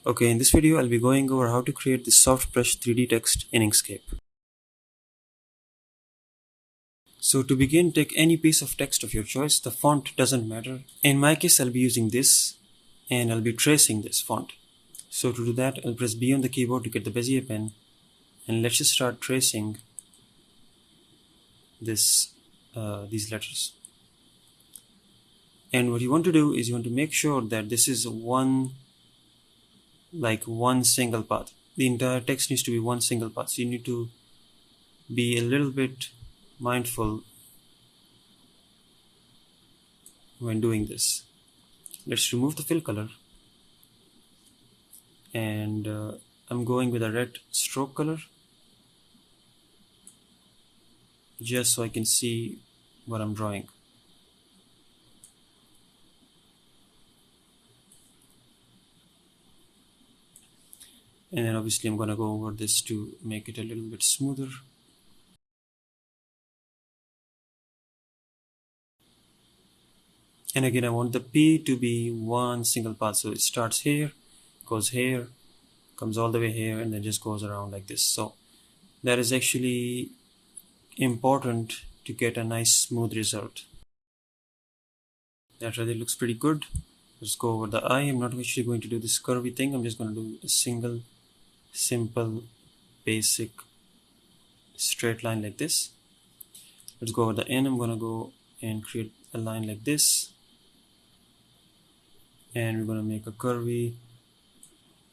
Okay, in this video I'll be going over how to create this soft brush 3D text in Inkscape. So to begin, take any piece of text of your choice. The font doesn't matter. In my case, I'll be using this and I'll be tracing this font. So to do that, I'll press B on the keyboard to get the Bezier pen, and let's just start tracing these letters. And what you want to do is you want to make sure that this is one single path. The entire text needs to be one single path. So you need to be a little bit mindful when doing this. Let's remove the fill color, and I'm going with a red stroke color just so I can see what I'm drawing. And then obviously I'm going to go over this to make it a little bit smoother. And again, I want the P to be one single path. So it starts here, goes here, comes all the way here, and then just goes around like this. So that is actually important to get a nice smooth result. That really looks pretty good. Let's go over the eye. I'm not actually going to do this curvy thing. I'm just going to do a single, simple, basic, straight line like this. Let's go over the N. I'm going to go and create a line like this. And we're going to make a curvy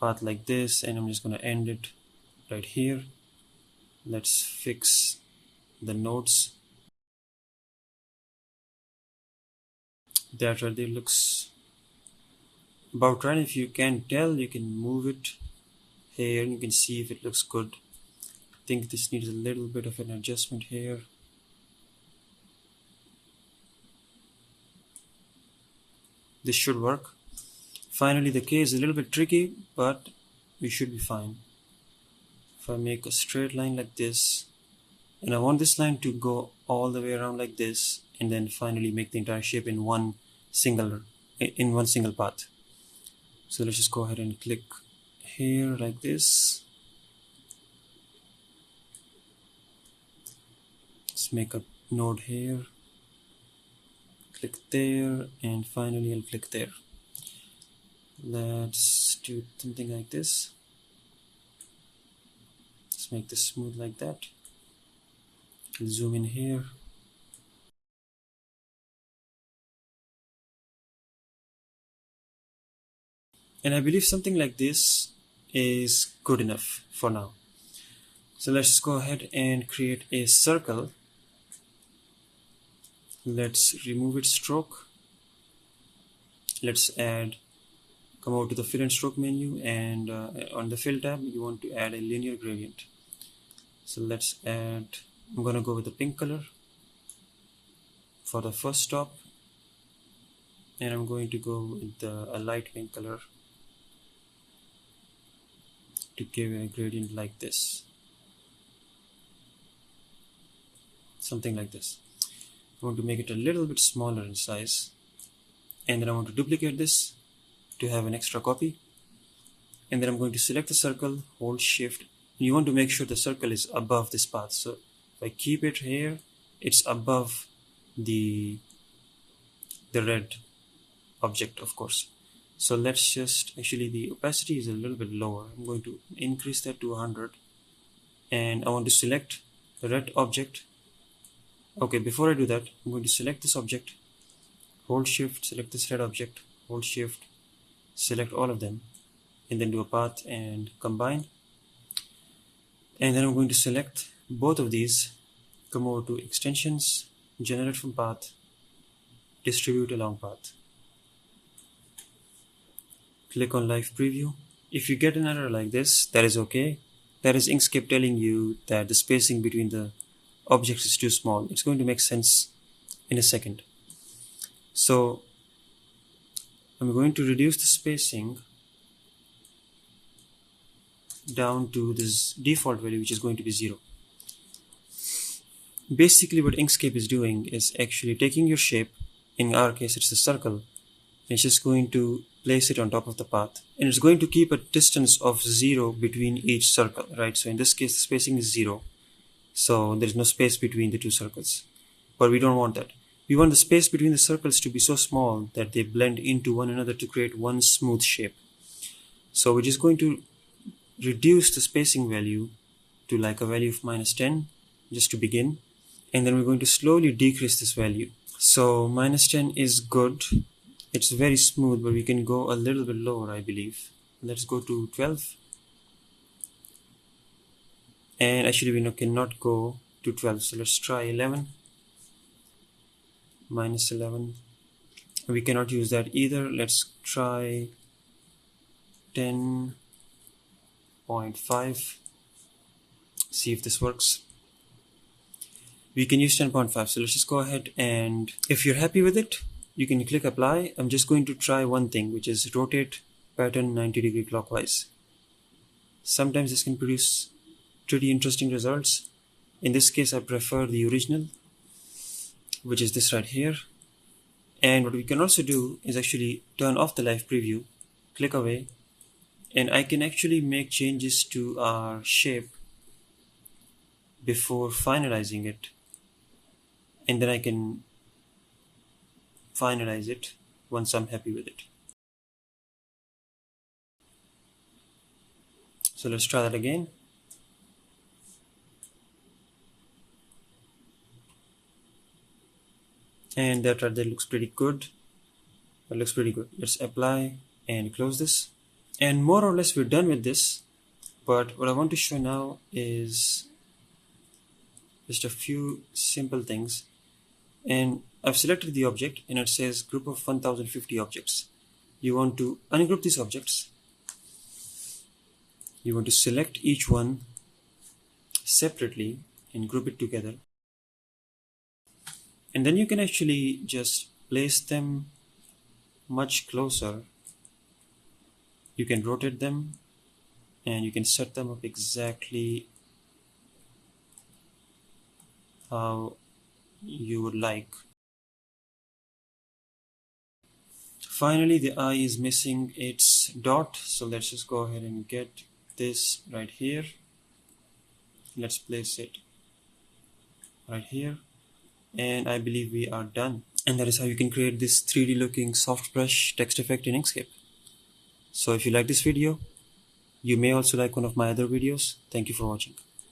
path like this, and I'm just going to end it right here. Let's fix the nodes. That right there looks about right. If you can tell, you can move it here and you can see if it looks good. I think this needs a little bit of an adjustment here. This should work. Finally, the K is a little bit tricky, but we should be fine. If I make a straight line like this, and I want this line to go all the way around like this, and then finally make the entire shape in one single path. So let's just go ahead and click here like this. Let's make a node here, click there, and finally I'll click there. Let's do something like this. Let's make this smooth like that. I'll zoom in here. And I believe something like this is good enough for now. So let's just go ahead and create a circle. Let's remove its stroke. Let's come over to the fill and stroke menu, and on the fill tab you want to add a linear gradient. So let's add, I'm going to go with the pink color for the first stop, and I'm going to go with a light pink color to give a gradient like this, something like this. I want to make it a little bit smaller in size, and then I want to duplicate this to have an extra copy. And then I'm going to select the circle, hold shift. You want to make sure the circle is above this path. So if I keep it here, it's above the red object, of course. So let's just, actually the opacity is a little bit lower. I'm going to increase that to 100, and I want to select the red object. Okay, before I do that, I'm going to select this object, hold shift, select this red object, hold shift, select all of them, and then do a path and combine. And then I'm going to select both of these, come over to extensions, generate from path, distribute along path. Click on live preview. If you get an error like this, that is okay. That is Inkscape telling you that the spacing between the objects is too small. It's going to make sense in a second. So I'm going to reduce the spacing down to this default value, which is going to be 0. Basically what Inkscape is doing is actually taking your shape, in our case it's a circle, and it's just going to place it on top of the path, and it's going to keep a distance of 0 between each circle, right? So in this case the spacing is 0, so there's no space between the two circles, but we don't want that. We want the space between the circles to be so small that they blend into one another to create one smooth shape. So we're just going to reduce the spacing value to like a value of -10 just to begin, and then we're going to slowly decrease this value. So -10 is good, it's very smooth, but we can go a little bit lower, I believe. Let's go to 12, and actually we cannot go to 12, so let's try 11. -11, we cannot use that either. Let's try 10.5, see if this works. We can use 10.5, so let's just go ahead, and if you're happy with it, you can click apply. I'm just going to try one thing, which is rotate pattern 90° clockwise. Sometimes this can produce pretty interesting results. In this case I prefer the original, which is this right here. And what we can also do is actually turn off the live preview, click away, and I can actually make changes to our shape before finalizing it, and then I can finalize it once I'm happy with it. So let's try that again. And that right there looks pretty good. That looks pretty good. Let's apply and close this. And more or less we're done with this. But what I want to show now is just a few simple things. And I've selected the object, and it says group of 1050 objects. You want to ungroup these objects. You want to select each one separately and group it together. And then you can actually just place them much closer. You can rotate them, and you can set them up exactly how you would like. Finally, the eye is missing its dot, so let's just go ahead and get this right here. Let's place it right here, and I believe we are done. And that is how you can create this 3D looking soft brush text effect in Inkscape. So if you like this video, you may also like one of my other videos. Thank you for watching.